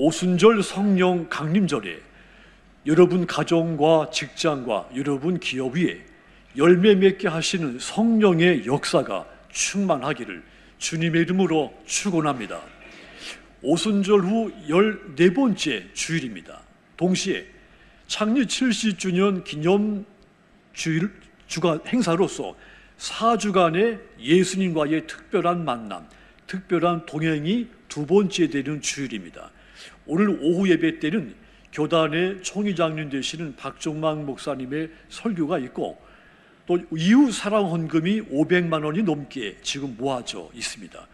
오순절 성령 강림절에 여러분 가정과 직장과 여러분 기업 위에 열매 맺게 하시는 성령의 역사가 충만하기를 주님의 이름으로 축원합니다. 오순절 후 14번째 주일입니다. 동시에 창립 70주년 기념 주간 행사로서 4주간의 예수님과의 특별한 만남, 특별한 동행이 두 번째 되는 주일입니다. 오늘 오후 예배 때는 교단의 총회장님 되시는 박종망 목사님의 설교가 있고, 또 이웃 사랑 헌금이 500만 원이 넘게 지금 모아져 있습니다.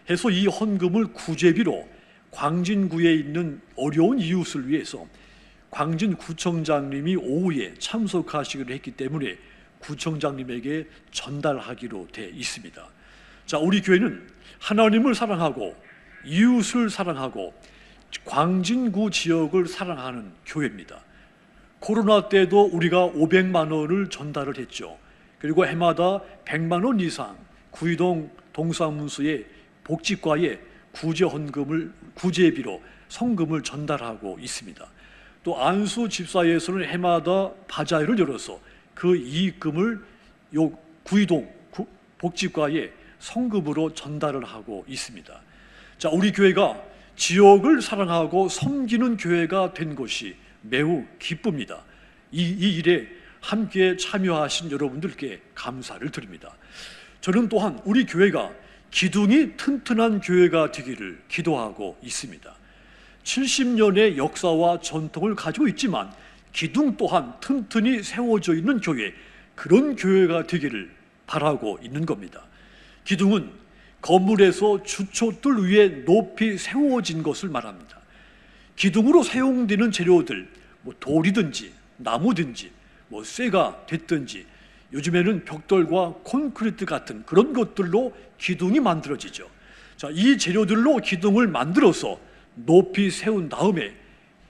해서 이 헌금을 구제비로 광진구에 있는 어려운 이웃을 위해서 광진 구청장님이 오후에 참석하시기로 했기 때문에 구청장님에게 전달하기로 돼 있습니다. 자, 우리 교회는 하나님을 사랑하고 이웃을 사랑하고 광진구 지역을 사랑하는 교회입니다. 코로나 때도 우리가 500만 원을 전달을 했죠. 그리고 해마다 100만 원 이상 구이동 동사무소의 복지과에 구제 헌금을 구제비로 성금을 전달하고 있습니다. 또 안수 집사에서는 해마다 바자회를 열어서 그 이익금을 요 구이동 복지과에 성금으로 전달을 하고 있습니다. 자, 우리 교회가 지역을 사랑하고 섬기는 교회가 된 것이 매우 기쁩니다. 이 일에 함께 참여하신 여러분들께 감사를 드립니다. 저는 또한 우리 교회가 기둥이 튼튼한 교회가 되기를 기도하고 있습니다. 70년의 역사와 전통을 가지고 있지만 기둥 또한 튼튼히 세워져 있는 교회, 그런 교회가 되기를 바라고 있는 겁니다. 기둥은 건물에서 주초들 위에 높이 세워진 것을 말합니다. 기둥으로 사용되는 재료들, 돌이든지 나무든지 쇠가 됐든지, 요즘에는 벽돌과 콘크리트 같은 그런 것들로 기둥이 만들어지죠. 자, 이 재료들로 기둥을 만들어서 높이 세운 다음에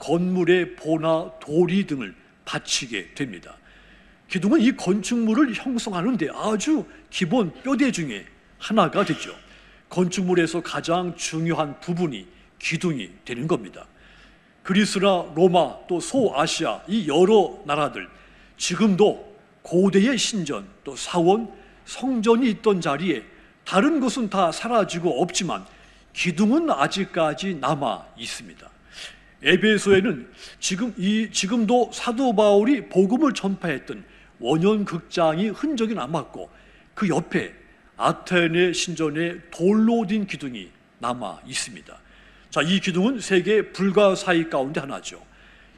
건물의 보나 도리 등을 받치게 됩니다. 기둥은 이 건축물을 형성하는 데 아주 기본 뼈대 중에 하나가 되죠. 건축물에서 가장 중요한 부분이 기둥이 되는 겁니다. 그리스나 로마 또 소아시아 이 여러 나라들, 지금도 고대의 신전 또 사원, 성전이 있던 자리에 다른 것은 다 사라지고 없지만 기둥은 아직까지 남아 있습니다. 에베소에는 지금도 사도 바울이 복음을 전파했던 원형 극장이 흔적이 남았고, 그 옆에 아테네 신전에 돌로 된 기둥이 남아 있습니다. 자, 이 기둥은 세계 불가사의 가운데 하나죠.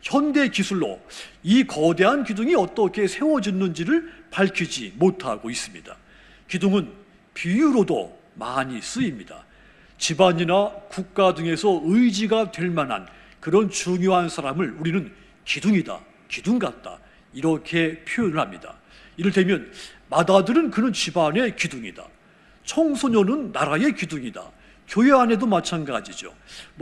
현대 기술로 이 거대한 기둥이 어떻게 세워졌는지를 밝히지 못하고 있습니다. 기둥은 비유로도 많이 쓰입니다. 집안이나 국가 등에서 의지가 될 만한 그런 중요한 사람을 우리는 기둥이다, 기둥 같다, 이렇게 표현을 합니다. 이를테면 맏아들은 그는 집안의 기둥이다, 청소년은 나라의 기둥이다. 교회 안에도 마찬가지죠.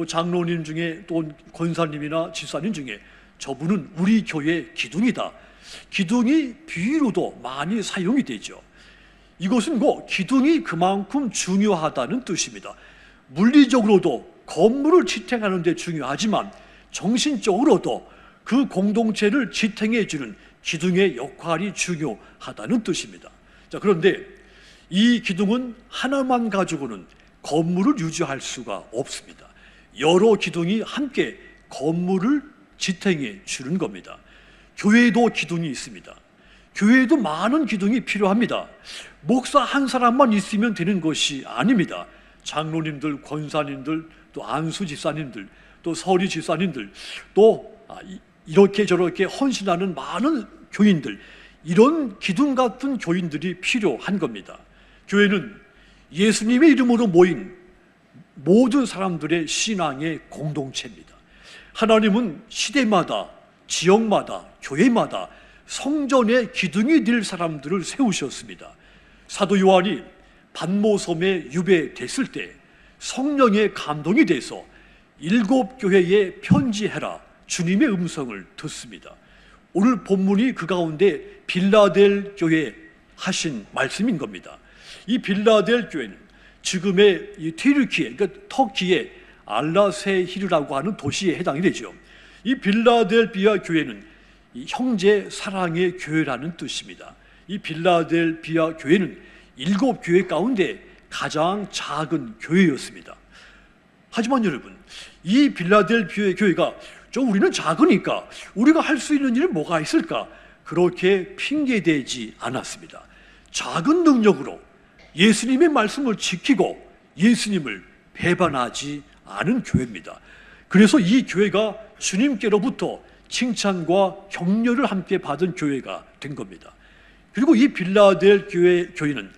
장로님 중에 또 권사님이나 집사님 중에 저분은 우리 교회의 기둥이다, 기둥이 비유로도 많이 사용이 되죠. 이것은 기둥이 그만큼 중요하다는 뜻입니다. 물리적으로도 건물을 지탱하는 데 중요하지만 정신적으로도 그 공동체를 지탱해 주는 기둥의 역할이 중요하다는 뜻입니다. 자, 그런데 이 기둥은 하나만 가지고는 건물을 유지할 수가 없습니다. 여러 기둥이 함께 건물을 지탱해 주는 겁니다. 교회에도 기둥이 있습니다. 교회에도 많은 기둥이 필요합니다. 목사 한 사람만 있으면 되는 것이 아닙니다. 장로님들, 권사님들, 또 안수 집사님들, 또 서리 집사님들, 또 이렇게 저렇게 헌신하는 많은 교인들, 이런 기둥 같은 교인들이 필요한 겁니다. 교회는 예수님의 이름으로 모인 모든 사람들의 신앙의 공동체입니다. 하나님은 시대마다, 지역마다, 교회마다 성전의 기둥이 될 사람들을 세우셨습니다. 사도 요한이 반모섬에 유배됐을 때 성령의 감동이 돼서 7 교회에 편지해라, 주님의 음성을 듣습니다. 오늘 본문이 그 가운데 빌라델 교회에 하신 말씀인 겁니다. 이 빌라델 교회는 지금의 이 튀르키예, 그러니까 터키의 알라세히르라고 하는 도시에 해당이 되죠. 이 빌라델비아 교회는 이 형제 사랑의 교회라는 뜻입니다. 이 빌라델비아 교회는 7교회 가운데 가장 작은 교회였습니다. 하지만 여러분, 이 빌라델비아 교회가 우리는 작으니까 우리가 할 수 있는 일은 뭐가 있을까? 그렇게 핑계대지 않았습니다. 작은 능력으로 예수님의 말씀을 지키고 예수님을 배반하지 않은 교회입니다. 그래서 이 교회가 주님께로부터 칭찬과 격려를 함께 받은 교회가 된 겁니다. 그리고 이 빌라델비아 교회는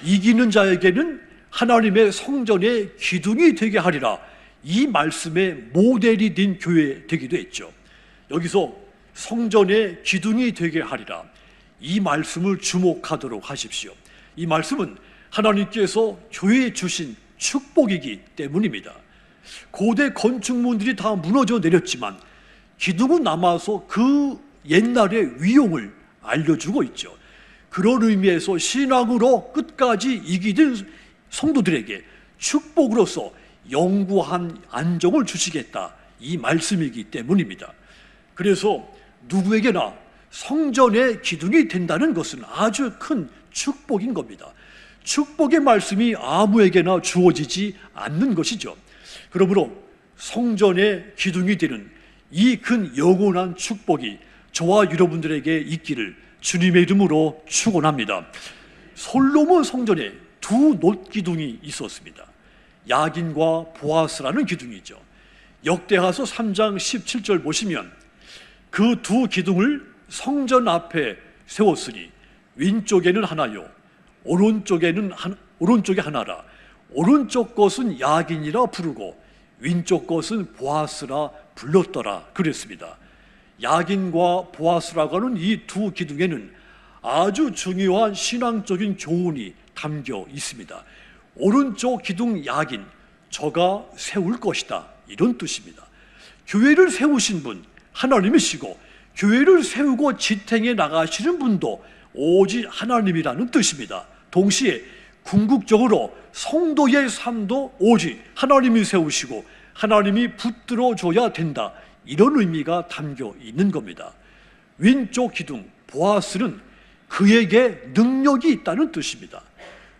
이기는 자에게는 하나님의 성전의 기둥이 되게 하리라, 이 말씀의 모델이 된 교회 되기도 했죠. 여기서 성전의 기둥이 되게 하리라, 이 말씀을 주목하도록 하십시오. 이 말씀은 하나님께서 교회에 주신 축복이기 때문입니다. 고대 건축물들이 다 무너져 내렸지만 기둥은 남아서 그 옛날의 위용을 알려주고 있죠. 그런 의미에서 신앙으로 끝까지 이기는 성도들에게 축복으로서 영구한 안정을 주시겠다, 이 말씀이기 때문입니다. 그래서 누구에게나 성전의 기둥이 된다는 것은 아주 큰 축복인 겁니다. 축복의 말씀이 아무에게나 주어지지 않는 것이죠. 그러므로 성전의 기둥이 되는 이 큰 영원한 축복이 저와 여러분들에게 있기를 주님의 이름으로 축원합니다. 솔로몬 성전에 두 놋기둥이 있었습니다. 야긴과 보아스라는 기둥이죠. 역대하서 3장 17절 보시면 그 두 기둥을 성전 앞에 세웠으니 왼쪽에는 하나요 오른쪽에 하나라. 오른쪽 것은 야긴이라 부르고 왼쪽 것은 보아스라 불렀더라 그랬습니다. 야긴과 보아스라고 하는 이 두 기둥에는 아주 중요한 신앙적인 교훈이 담겨 있습니다. 오른쪽 기둥 야긴, 저가 세울 것이다, 이런 뜻입니다. 교회를 세우신 분 하나님이시고 교회를 세우고 지탱해 나가시는 분도 오직 하나님이라는 뜻입니다. 동시에 궁극적으로 성도의 삶도 오직 하나님이 세우시고 하나님이 붙들어줘야 된다, 이런 의미가 담겨 있는 겁니다. 왼쪽 기둥 보아스는 그에게 능력이 있다는 뜻입니다.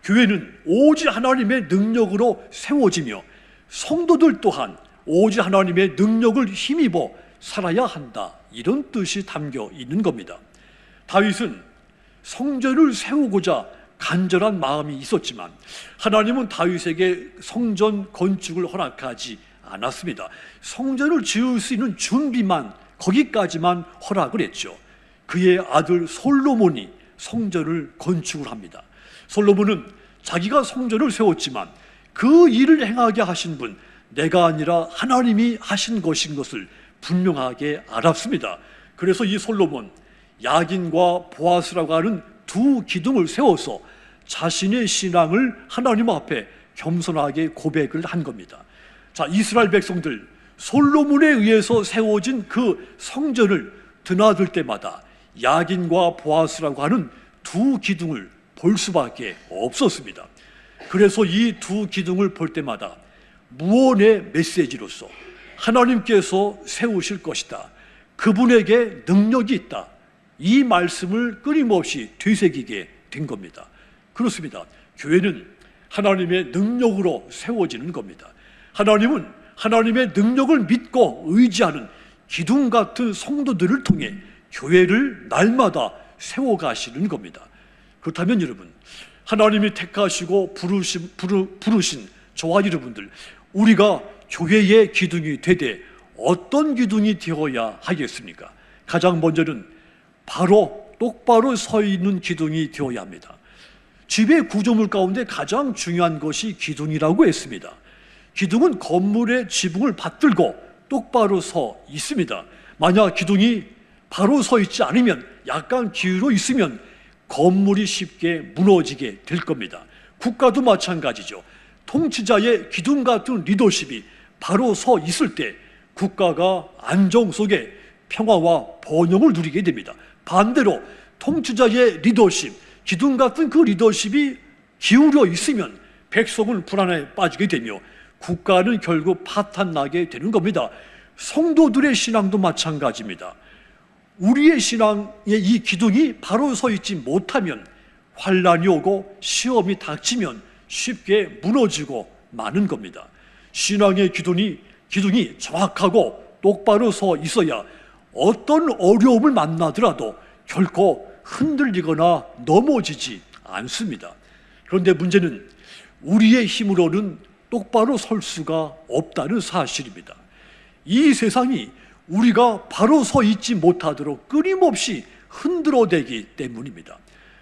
교회는 오직 하나님의 능력으로 세워지며 성도들 또한 오직 하나님의 능력을 힘입어 살아야 한다, 이런 뜻이 담겨 있는 겁니다. 다윗은 성전을 세우고자 간절한 마음이 있었지만 하나님은 다윗에게 성전 건축을 허락하지 않았습니다. 성전을 지을 수 있는 준비만, 거기까지만 허락을 했죠. 그의 아들 솔로몬이 성전을 건축을 합니다. 솔로몬은 자기가 성전을 세웠지만 그 일을 행하게 하신 분, 내가 아니라 하나님이 하신 것인 것을 분명하게 알았습니다. 그래서 이 솔로몬, 야긴과 보아스라고 하는 두 기둥을 세워서 자신의 신앙을 하나님 앞에 겸손하게 고백을 한 겁니다. 자, 이스라엘 백성들, 솔로몬에 의해서 세워진 그 성전을 드나들 때마다 야긴과 보아스라고 하는 두 기둥을 볼 수밖에 없었습니다. 그래서 이 두 기둥을 볼 때마다 무언의 메시지로서 하나님께서 세우실 것이다, 그분에게 능력이 있다, 이 말씀을 끊임없이 되새기게 된 겁니다. 그렇습니다. 교회는 하나님의 능력으로 세워지는 겁니다. 하나님은 하나님의 능력을 믿고 의지하는 기둥 같은 성도들을 통해 교회를 날마다 세워가시는 겁니다. 그렇다면 여러분, 하나님이 택하시고 부르신 저와 여러분들, 우리가 교회의 기둥이 되되 어떤 기둥이 되어야 하겠습니까? 가장 먼저는 바로 똑바로 서 있는 기둥이 되어야 합니다. 집의 구조물 가운데 가장 중요한 것이 기둥이라고 했습니다. 기둥은 건물의 지붕을 받들고 똑바로 서 있습니다. 만약 기둥이 바로 서 있지 않으면, 약간 기울어 있으면 건물이 쉽게 무너지게 될 겁니다. 국가도 마찬가지죠. 통치자의 기둥 같은 리더십이 바로 서 있을 때 국가가 안정 속에 평화와 번영을 누리게 됩니다. 반대로 통치자의 리더십, 기둥 같은 그 리더십이 기울어 있으면 백성은 불안에 빠지게 되며 국가는 결국 파탄나게 되는 겁니다. 성도들의 신앙도 마찬가지입니다. 우리의 신앙의 이 기둥이 바로 서 있지 못하면 환란이 오고 시험이 닥치면 쉽게 무너지고 마는 겁니다. 신앙의 기둥이 정확하고 똑바로 서 있어야 어떤 어려움을 만나더라도 결코 흔들리거나 넘어지지 않습니다. 그런데 문제는 우리의 힘으로는 똑바로 설 수가 없다는 사실입니다. 이 세상이 우리가 바로 서 있지 못하도록 끊임없이 흔들어대기 때문입니다.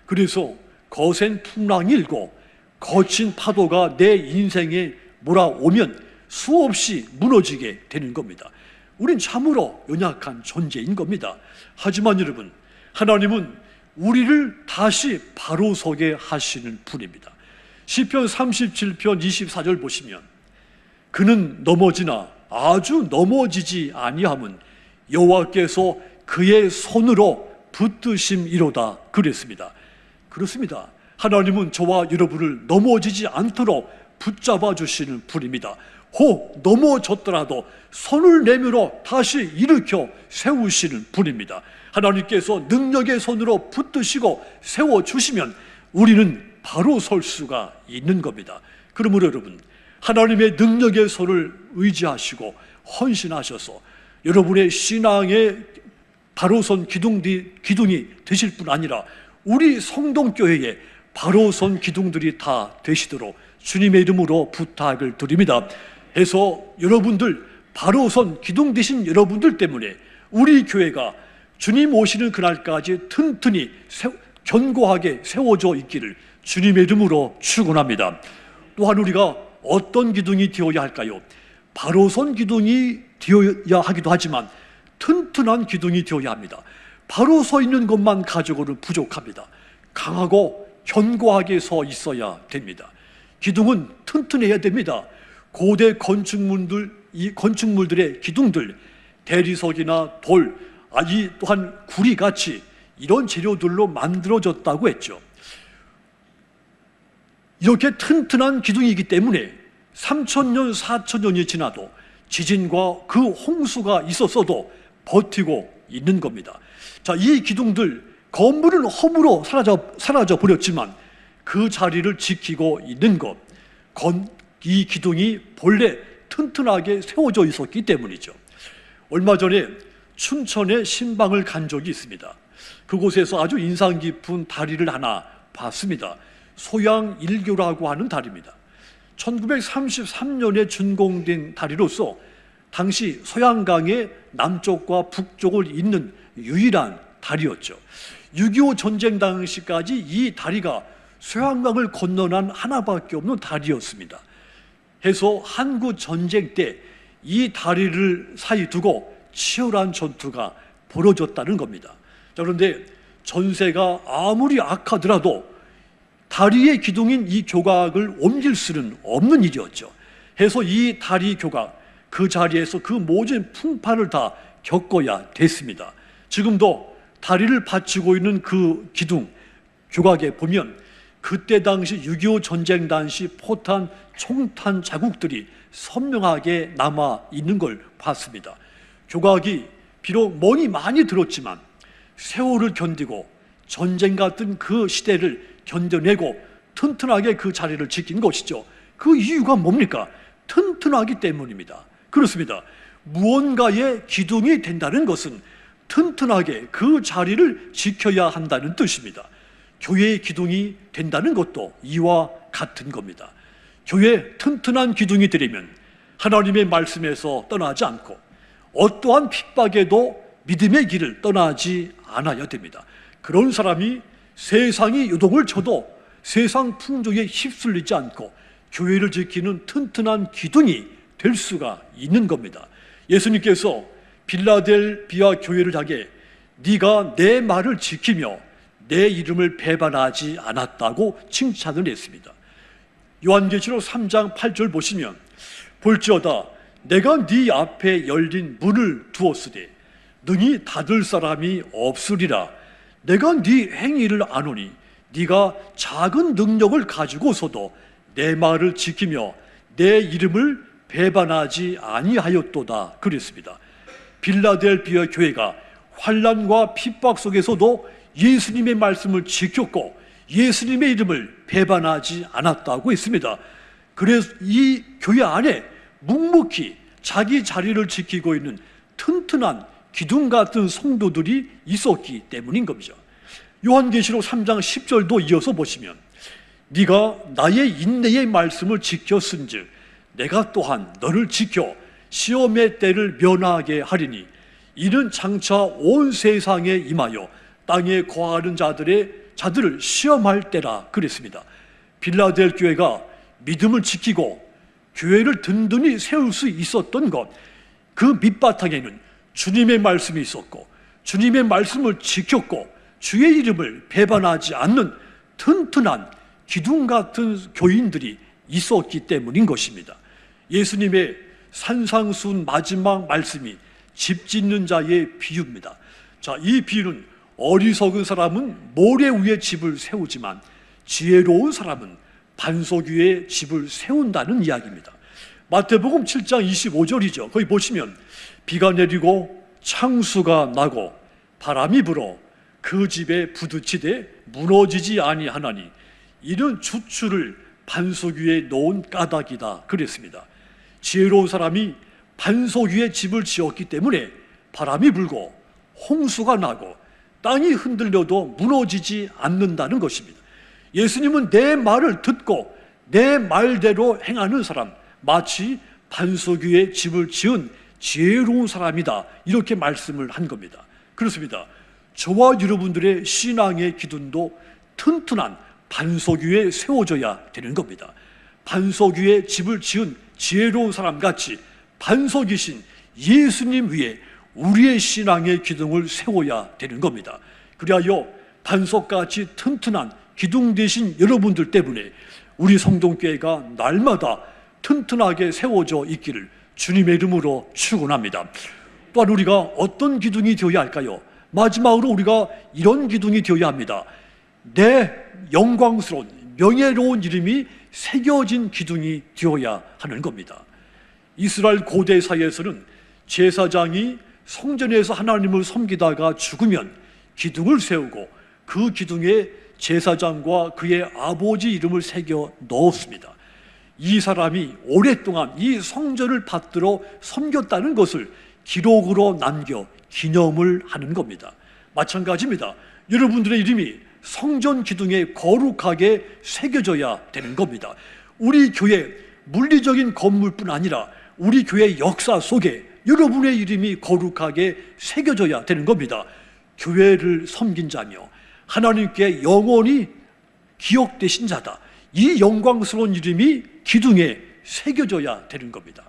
그래서 거센 풍랑이 일고 거친 파도가 내 인생에 몰아오면 수없이 무너지게 되는 겁니다. 우린 참으로 연약한 존재인 겁니다. 하지만 여러분, 하나님은 우리를 다시 바로 서게 하시는 분입니다. 시편 37편 24절 보시면 그는 넘어지나 아주 넘어지지 아니함은 여호와께서 그의 손으로 붙드심이로다 그랬습니다. 그렇습니다. 하나님은 저와 여러분을 넘어지지 않도록 붙잡아 주시는 분입니다. 혹 넘어졌더라도 손을 내밀어 다시 일으켜 세우시는 분입니다. 하나님께서 능력의 손으로 붙드시고 세워주시면 우리는 바로 설 수가 있는 겁니다. 그러므로 여러분, 하나님의 능력의 손을 의지하시고 헌신하셔서 여러분의 신앙의 바로 선 기둥이 되실 뿐 아니라 우리 성동교회에 바로 선 기둥들이 다 되시도록 주님의 이름으로 부탁을 드립니다. 해서 여러분들 바로 선 기둥 되신 여러분들 때문에 우리 교회가 주님 오시는 그날까지 튼튼히 견고하게 세워져 있기를 주님의 이름으로 축원합니다. 또한 우리가 어떤 기둥이 되어야 할까요? 바로 선 기둥이 되어야 하기도 하지만 튼튼한 기둥이 되어야 합니다. 바로 서 있는 것만 가지고는 부족합니다. 강하고 견고하게 서 있어야 됩니다. 기둥은 튼튼해야 됩니다. 고대 건축물들의 기둥들, 대리석이나 돌, 이 또한 구리같이 이런 재료들로 만들어졌다고 했죠. 이렇게 튼튼한 기둥이기 때문에 3,000년, 4,000년이 지나도 지진과 그 홍수가 있었어도 버티고 있는 겁니다. 자, 이 기둥들, 건물은 허물어 사라져 버렸지만 그 자리를 지키고 있는 것, 이 기둥이 본래 튼튼하게 세워져 있었기 때문이죠. 얼마 전에 춘천에 신방을 간 적이 있습니다. 그곳에서 아주 인상 깊은 다리를 하나 봤습니다. 소양 1교라고 하는 다리입니다. 1933년에 준공된 다리로서 당시 소양강의 남쪽과 북쪽을 잇는 유일한 다리였죠. 6.25 전쟁 당시까지 이 다리가 소양강을 건너난 하나밖에 없는 다리였습니다. 해서 한국 전쟁 때 이 다리를 사이 두고 치열한 전투가 벌어졌다는 겁니다. 자, 그런데 전세가 아무리 악하더라도 다리의 기둥인 이 교각을 옮길 수는 없는 일이었죠. 해서 이 다리 교각, 그 자리에서 그 모든 풍파를 다 겪어야 됐습니다. 지금도 다리를 받치고 있는 그 기둥, 교각에 보면 그때 당시 6.25 전쟁 당시 포탄, 총탄 자국들이 선명하게 남아 있는 걸 봤습니다. 교각이 비록 mon이 많이 들었지만 세월을 견디고 전쟁 같은 그 시대를 견뎌내고 튼튼하게 그 자리를 지킨 것이죠. 그 이유가 뭡니까? 튼튼하기 때문입니다. 그렇습니다. 무언가의 기둥이 된다는 것은 튼튼하게 그 자리를 지켜야 한다는 뜻입니다. 교회의 기둥이 된다는 것도 이와 같은 겁니다. 교회 튼튼한 기둥이 되려면 하나님의 말씀에서 떠나지 않고 어떠한 핍박에도 믿음의 길을 떠나지 않아야 됩니다. 그런 사람이 세상이 요동을 쳐도 세상 풍조에 휩쓸리지 않고 교회를 지키는 튼튼한 기둥이 될 수가 있는 겁니다. 예수님께서 빌라델비아 교회를 향해 네가 내 말을 지키며 내 이름을 배반하지 않았다고 칭찬을 했습니다. 요한계시록 3장 8절 보시면 볼지어다 내가 네 앞에 열린 문을 두었으되 능히 닫을 사람이 없으리라. 내가 네 행위를 아노니 네가 작은 능력을 가지고서도 내 말을 지키며 내 이름을 배반하지 아니하였도다 그랬습니다. 빌라델비아 교회가 환난과 핍박 속에서도 예수님의 말씀을 지켰고 예수님의 이름을 배반하지 않았다고 했습니다. 그래서 이 교회 안에 묵묵히 자기 자리를 지키고 있는 튼튼한 기둥 같은 성도들이 있었기 때문인 겁니다. 요한계시록 3장 10절도 이어서 보시면 네가 나의 인내의 말씀을 지켰은즉 내가 또한 너를 지켜 시험의 때를 면하게 하리니 이는 장차 온 세상에 임하여 땅에 거하는 자들을 시험할 때라 그랬습니다. 빌라델 교회가 믿음을 지키고 교회를 든든히 세울 수 있었던 것, 그 밑바탕에는 주님의 말씀이 있었고 주님의 말씀을 지켰고 주의 이름을 배반하지 않는 튼튼한 기둥 같은 교인들이 있었기 때문인 것입니다. 예수님의 산상수훈 마지막 말씀이 집 짓는 자의 비유입니다. 자, 이 비유는 어리석은 사람은 모래 위에 집을 세우지만 지혜로운 사람은 반석 위에 집을 세운다는 이야기입니다. 마태복음 7장 25절이죠. 거기 보시면 비가 내리고 창수가 나고 바람이 불어 그 집에 부딪히되 무너지지 아니하나니 이는 주추를 반석 위에 놓은 까닭이다 그랬습니다. 지혜로운 사람이 반석 위에 집을 지었기 때문에 바람이 불고 홍수가 나고 땅이 흔들려도 무너지지 않는다는 것입니다. 예수님은 내 말을 듣고 내 말대로 행하는 사람, 마치 반석 위에 집을 지은 지혜로운 사람이다, 이렇게 말씀을 한 겁니다. 그렇습니다. 저와 여러분들의 신앙의 기둥도 튼튼한 반석 위에 세워져야 되는 겁니다. 반석 위에 집을 지은 지혜로운 사람같이 반석이신 예수님 위에 우리의 신앙의 기둥을 세워야 되는 겁니다. 그리하여 반석같이 튼튼한 기둥 되신 여러분들 때문에 우리 성동교회가 날마다 튼튼하게 세워져 있기를 주님의 이름으로 축원합니다. 또한 우리가 어떤 기둥이 되어야 할까요? 마지막으로 우리가 이런 기둥이 되어야 합니다. 내 영광스러운 명예로운 이름이 새겨진 기둥이 되어야 하는 겁니다. 이스라엘 고대 사회에서는 제사장이 성전에서 하나님을 섬기다가 죽으면 기둥을 세우고 그 기둥에 제사장과 그의 아버지 이름을 새겨 넣었습니다. 이 사람이 오랫동안 이 성전을 받들어 섬겼다는 것을 기록으로 남겨 기념을 하는 겁니다. 마찬가지입니다. 여러분들의 이름이 성전 기둥에 거룩하게 새겨져야 되는 겁니다. 우리 교회 물리적인 건물뿐 아니라 우리 교회 역사 속에 여러분의 이름이 거룩하게 새겨져야 되는 겁니다. 교회를 섬긴 자며 하나님께 영원히 기억되신 자다, 이 영광스러운 이름이 기둥에 새겨져야 되는 겁니다.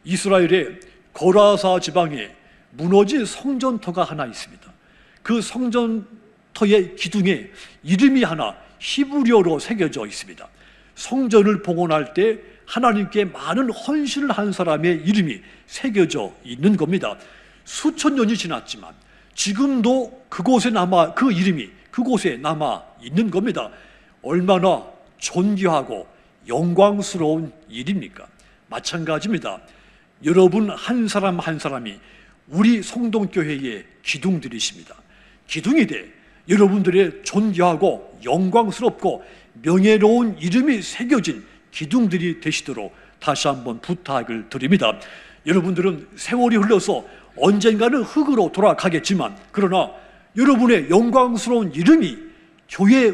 이스라엘의 고라사 지방에 무너진 성전터가 하나 있습니다. 그 성전터의 기둥에 이름이 하나 히브리어로 새겨져 있습니다. 성전을 봉헌할 때 하나님께 많은 헌신을 한 사람의 이름이 새겨져 있는 겁니다. 수천 년이 지났지만 지금도 그곳에 남아, 그 이름이 그곳에 남아 있는 겁니다. 얼마나 존귀하고 영광스러운 일입니까? 마찬가지입니다. 여러분 한 사람 한 사람이 우리 성동교회의 기둥들이십니다. 기둥이 돼 여러분들의 존귀하고 영광스럽고 명예로운 이름이 새겨진 기둥들이 되시도록 다시 한번 부탁을 드립니다. 여러분들은 세월이 흘러서 언젠가는 흙으로 돌아가겠지만 그러나 여러분의 영광스러운 이름이 교회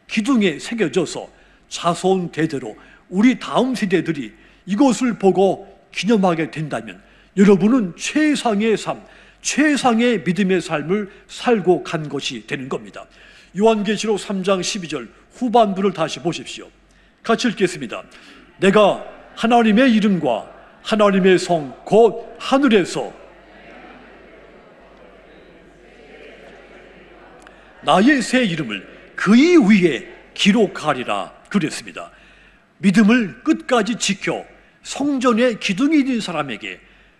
기둥에 새겨져서 자손 대대로 우리 다음 세대들이 이것을 보고 기념하게 된다면 여러분은 최상의 삶, 최상의 믿음의 삶을 살고 간 것이 되는 겁니다. 요한계시록 3장 12절 후반부를 다시 보십시오. 같이 읽겠습니다. 내가 하나님의 이름과 하나님의 성 곧 하늘에서 나의 새 이름을 그의 위에 기록하리라 그랬습니다. 믿음을 끝까지 지켜 성전의 기둥이 된 사람에게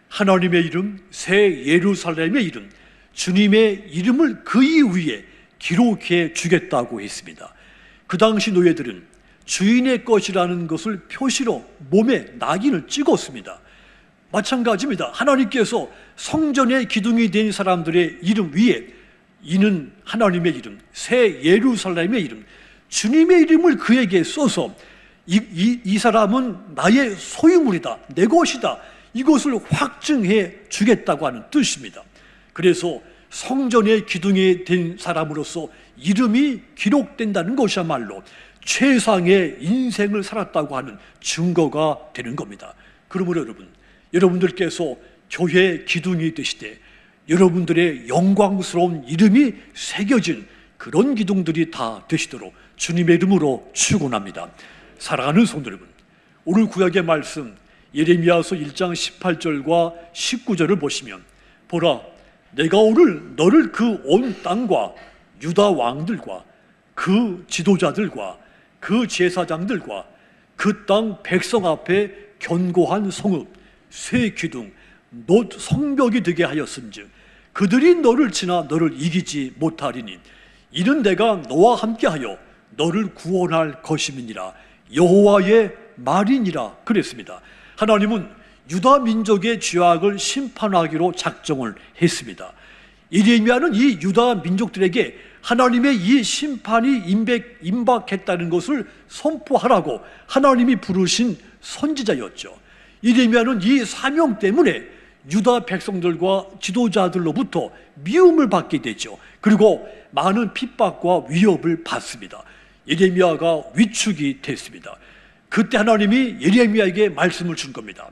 하나님의 이름, 새 예루살렘의 이름, 주님의 이름을 그의 위에 기록해 주겠다고 했습니다. 그 당시 노예들은 주인의 것이라는 것을 표시로 몸에 낙인을 찍었습니다. 마찬가지입니다. 하나님께서 성전의 기둥이 된 사람들의 이름 위에 이는 하나님의 이름, 새 예루살렘의 이름, 주님의 이름을 그에게 써서 이 사람은 나의 소유물이다, 내 것이다, 이것을 확증해 주겠다고 하는 뜻입니다. 그래서 성전의 기둥이 된 사람으로서 이름이 기록된다는 것이야말로 최상의 인생을 살았다고 하는 증거가 되는 겁니다. 그러므로 여러분들께서 교회 기둥이 되시되 여러분들의 영광스러운 이름이 새겨진 그런 기둥들이 다 되시도록 주님의 이름으로 축원합니다. 사랑하는 성도 여러분, 오늘 구약의 말씀 예레미야서 1장 18절과 19절을 보시면 보라, 내가 오늘 너를 그 온 땅과 유다 왕들과 그 지도자들과 그 제사장들과 그 땅 백성 앞에 견고한 성읍, 새 기둥, 놋 성벽이 되게 하였은즉 그들이 너를 치나 너를 이기지 못하리니 이는 내가 너와 함께하여 너를 구원할 것임이니라 여호와의 말이니라 그랬습니다. 하나님은 유다 민족의 죄악을 심판하기로 작정을 했습니다. 예레미야는 이 유다 민족들에게 하나님의 이 심판이 임박했다는 것을 선포하라고 하나님이 부르신 선지자였죠. 예레미야는 이 사명 때문에 유다 백성들과 지도자들로부터 미움을 받게 되죠. 그리고 많은 핍박과 위협을 받습니다. 예레미야가 위축이 됐습니다. 그때 하나님이 예레미야에게 말씀을 준 겁니다.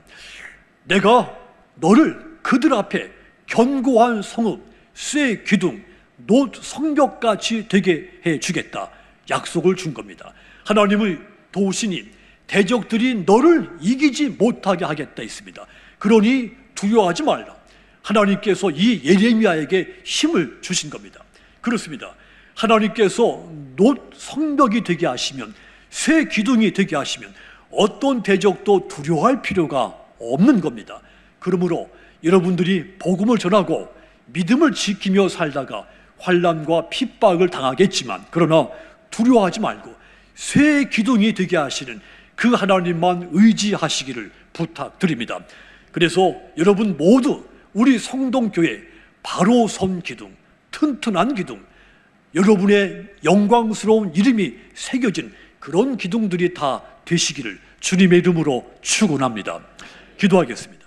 내가 너를 그들 앞에 견고한 성읍, 쇠 기둥, 놋 성벽같이 되게 해주겠다 약속을 준 겁니다. 하나님의 도우시니 대적들이 너를 이기지 못하게 하겠다 했습니다. 그러니 두려워하지 말라. 하나님께서 이 예레미야에게 힘을 주신 겁니다. 그렇습니다. 하나님께서 놋 성벽이 되게 하시면, 새 기둥이 되게 하시면 어떤 대적도 두려워할 필요가 없는 겁니다. 그러므로 여러분들이 복음을 전하고 믿음을 지키며 살다가 환난과 핍박을 당하겠지만 그러나 두려워하지 말고 새 기둥이 되게 하시는 그 하나님만 의지하시기를 부탁드립니다. 그래서 여러분 모두 우리 성동교회 바로 선 기둥, 튼튼한 기둥, 여러분의 영광스러운 이름이 새겨진 그런 기둥들이 다 되시기를 주님의 이름으로 축원합니다. 기도하겠습니다.